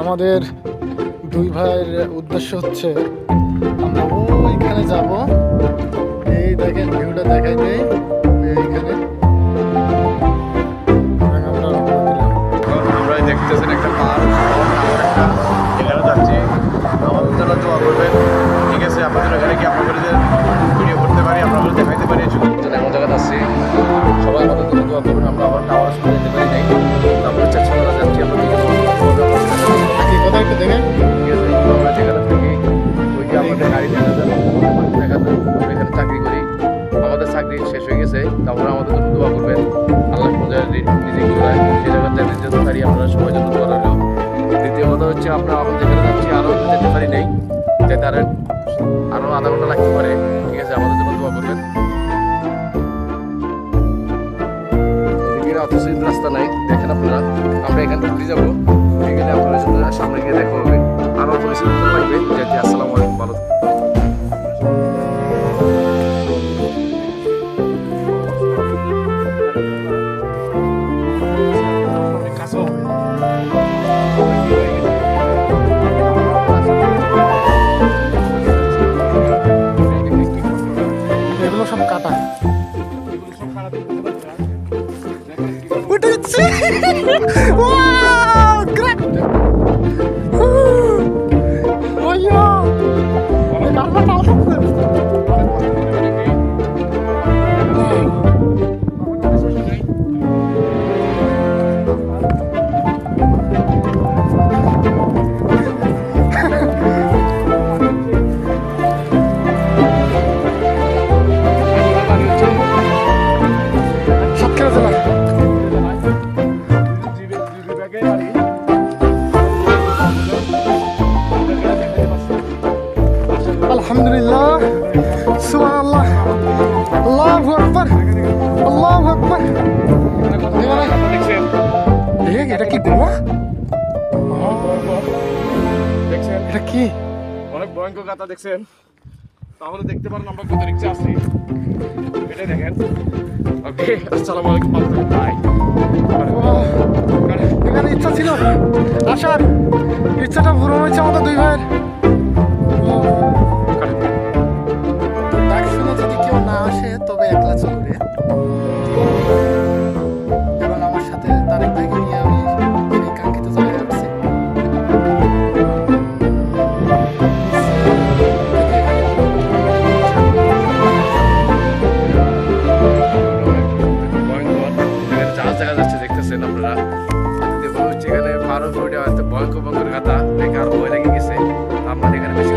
আমাদের দুই ভাইয়ের উদ্দেশ্য হচ্ছে আমরা ওইখানে যাব। এই দেখেন ভিউটা দেখাই দেই এইখানে। আমরা দেখতেছেন একটা পার্ক, এখানে যাচ্ছি। আমাদের জন্য দোয়া করবেন, ঠিক আছে? আপনাদের এখানে কি আপনাদের ভিডিও করতে পারি, আপনাদের দেখাইতে পারি, এমন জায়গা যাচ্ছি। সবাই আমাদের জন্য দোয়া করবেন। আমরা আবার টাওয়ার শুনে যেতে পারি নাই, আমরা যাচ্ছি আমরা কোথায় একটু দেখেন। ঠিক আছে, আমরা যেখানে থাকি ওই যে আমাদের গাড়ি দেখা যায়, আমরা এখানে চাকরি করি। আমাদের চাকরি শেষ হয়ে গেছে, তারপরে আমাদের জন্য দোয়া করবেন। আল্লাহ নিজে ঘুরায় সে জায়গাতে যেতে পারি, আমরা সবাই জন্য দোয়া রইল। দ্বিতীয় কথা হচ্ছে আমরা এখন যেখানে যাচ্ছি আরও যেতে পারি নাই, যেতে আরও আধা ঘন্টা লাগতে পারে, ঠিক আছে? আমাদের জন্য দোয়া করবেন। অত রাস্তা নাই, দেখেন আপনারা। আমরা এখান থেকে যাবো, এখানে আপনারা সামনে গিয়ে দেখা হবে। আরও পরিস্থিতি লাগবে যেতে। আসসালামু আলাইকুম, ভালো এগুলো সব কাটা উঠে যাচ্ছে। আলহামদুলিল্লাহ, সুবহানাল্লাহ, আল্লাহু আকবার, আল্লাহু আকবার। এটা কি গোয়া? দেখছেন? এটা কি? অনেক ভয়ঙ্কর গাথা দেখছেন, তাহলে দেখতে পারেন আমরা কত রিক্সা আছি। এটাই দেখেন। ওকে, আসসালামু আলাইকুম, ভালো থাকবেন, বাই। এখানে ইচ্ছা ছিল আসার, ইচ্ছাটা পূরণ হয়েছে আমাদের দুই ভাইয়ের। ডাক শুনে যদি কেউ না আসে তবে একলা চলবে। এবং আমার সাথে তারেক ভাইকে নিয়ে আমি সেই কাঙ্ক্ষিত জায়গায় আসছি। জাহাজ দেখা যাচ্ছে, দেখতেছেন আপনারা। যেখানে ভয়ঙ্কর ভয়ঙ্কর গাথা দেখে আর ভয় লেগে গেছে। আমরা এখানে বেশি